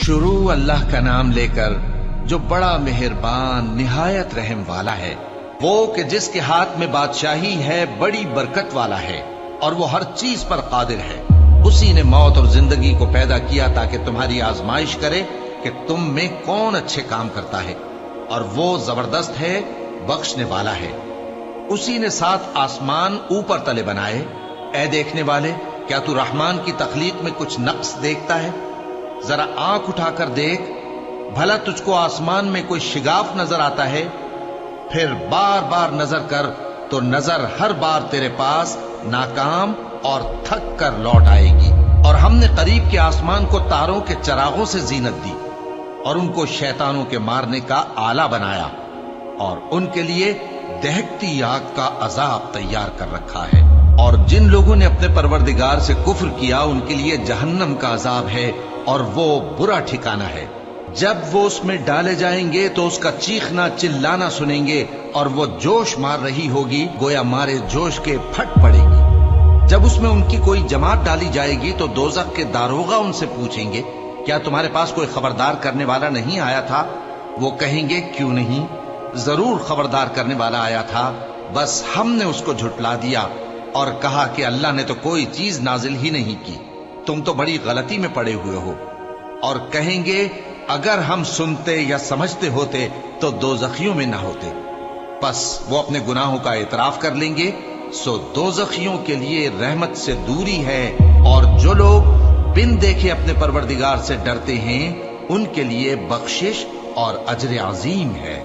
शुरू अल्लाह का नाम लेकर जो बड़ा मेहरबान निहायत रहम वाला है, वो कि जिसके हाथ में बादशाही है, बड़ी बरकत वाला है और वो हर चीज पर कादिर है। उसी ने मौत और जिंदगी को पैदा किया ताकि तुम्हारी आजमाइश करे कि तुम में कौन अच्छे काम करता है, और वो जबरदस्त है, बख्शने वाला है। उसी ने 7 आसमान ऊपर तले बनाए। ऐ देखने वाले, क्या तू रहमान की तखलीक में कुछ नक्स देखता है? जरा आंख उठाकर देख, भला तुझको आसमान में कोई शिगाफ नजर आता है? फिर बार बार नजर कर तो नजर हर बार तेरे पास नाकाम और थक कर लौट आएगी। और हमने करीब के आसमान को तारों के चरागों से जीनत दी और उनको शैतानों के मारने का आला बनाया, और उनके लिए दहकती आग का अजाब तैयार कर रखा है। और जिन लोगों ने अपने परवरदिगार से कुफ्र किया, उनके लिए जहन्नम का अजाब है और वो बुरा ठिकाना है। जब वो उसमें डाले जाएंगे तो उसका चीखना चिल्लाना सुनेंगे, और वो जोश मार रही होगी, गोया मारे जोश के फट पड़ेगी। जब उसमें उनकी कोई जमात डाली जाएगी तो दोज़ख के दारोगा उनसे पूछेंगे, क्या तुम्हारे पास कोई खबरदार करने वाला नहीं आया था? वो कहेंगे, क्यों नहीं, जरूर खबरदार करने वाला आया था, बस हमने उसको झुटला दिया और कहा कि अल्लाह ने तो कोई चीज नाजिल ही नहीं की, तुम तो बड़ी गलती में पड़े हुए हो। और कहेंगे, अगर हम सुनते या समझते होते तो दोज़खियों में ना होते। बस वो अपने गुनाहों का एतराफ कर लेंगे, सो दोज़खियों के लिए रहमत से दूरी है। और जो लोग बिन देखे अपने परवरदिगार से डरते हैं, उनके लिए बख्शिश और अजर अजीम है।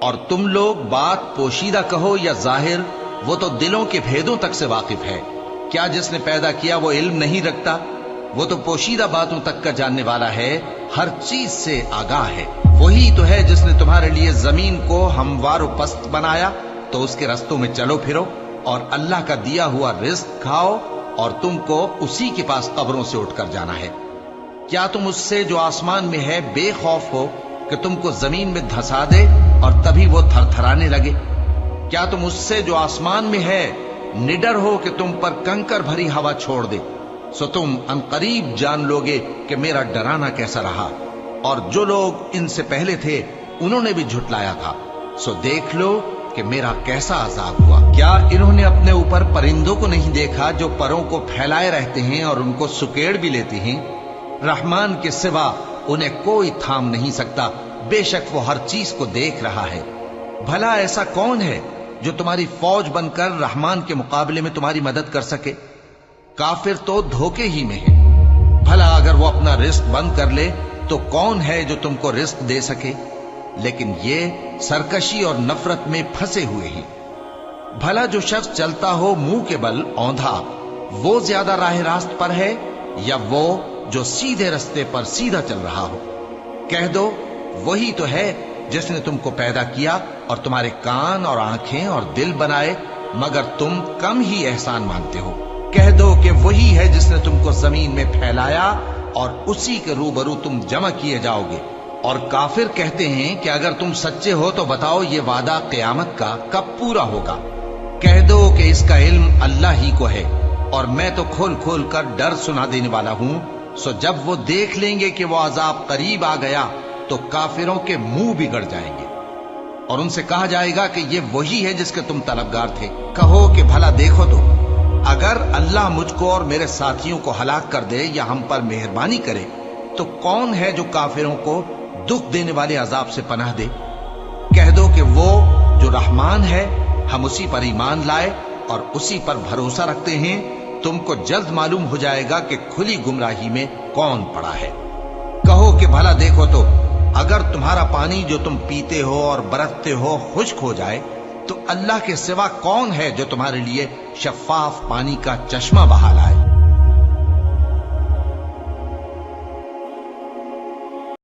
और तुम लोग बात पोशीदा कहो या जाहिर, वो तो दिलों के भेदों तक से वाकिफ है। क्या जिसने पैदा किया वो इल्म नहीं रखता? वो तो पोशीदा बातों तक का जानने वाला है, हर चीज से आगाह है। वही तो है जिसने तुम्हारे लिए जमीन को हमवार पस्त बनाया, तो उसके रस्तों में चलो फिरो और अल्लाह का दिया हुआ रिज्क खाओ, और तुमको उसी के पास कब्रों से उठकर जाना है। क्या तुम उससे जो आसमान में है बेखौफ हो कि तुमको जमीन में धंसा दे और तभी वो थरथराने लगे? क्या तुम उससे जो आसमान में है निडर हो कि तुम पर कंकर भरी हवा छोड़ दे? सो तुम अनकरीब जान लोगे कि मेरा डराना कैसा रहा। और जो लोग इनसे पहले थे उन्होंने भी झुटलाया था, सो देख लो कि मेरा कैसा अजाब हुआ। क्या इन्होंने अपने ऊपर परिंदों को नहीं देखा जो परों को फैलाए रहते हैं और उनको सुकेड़ भी लेते हैं? रहमान के सिवा उन्हें कोई थाम नहीं सकता, बेशक वो हर चीज को देख रहा है। भला ऐसा कौन है जो तुम्हारी फौज बनकर रहमान के मुकाबले में तुम्हारी मदद कर सके? काफिर तो धोखे ही में है। भला अगर वो अपना रिस्क बंद कर ले तो कौन है जो तुमको रिस्क दे सके? लेकिन ये सरकशी और नफरत में फंसे हुए हैं। भला जो शख्स चलता हो मुंह के बल औंधा, वो ज्यादा राह रास्त पर है या वो जो सीधे रास्ते पर सीधा चल रहा हो? कह दो, वही तो है जिसने तुमको पैदा किया और तुम्हारे कान और आंखें और दिल बनाए, मगर तुम कम ही एहसान मानते हो। कह दो कि वही है जिसने तुमको जमीन में फैलाया और उसी के रूबरू तुम जमा किए जाओगे। और काफिर कहते हैं कि अगर तुम सच्चे हो तो बताओ ये वादा क़यामत का कब पूरा होगा? कह दो कि इसका इल्म अल्लाह ही को है, और मैं तो खोल खोल कर डर सुना देने वाला हूं। सो जब वो देख लेंगे कि वो अजाब करीब आ गया तो काफिरों के मुंह बिगड़ जाएंगे और उनसे कहा जाएगा कि ये वही है जिसके तुम तलबगार थे। कहो कि भला देखो तो, अगर अल्लाह मुझको और मेरे साथियों को हलाक कर दे या हम पर मेहरबानी करे तो कौन है जो काफिरों को दुख देने वाले अजाब से पनाह दे? कह दो कि वो जो रहमान है, हम उसी पर ईमान लाए और उसी पर भरोसा रखते हैं। तुमको जल्द मालूम हो जाएगा कि खुली गुमराही में कौन पड़ा है। कहो कि भला देखो तो, अगर तुम्हारा पानी जो तुम पीते हो और बरतते हो खुश्क हो जाए तो अल्लाह के सिवा कौन है जो तुम्हारे लिए शफाफ पानी का चश्मा बहा लाए?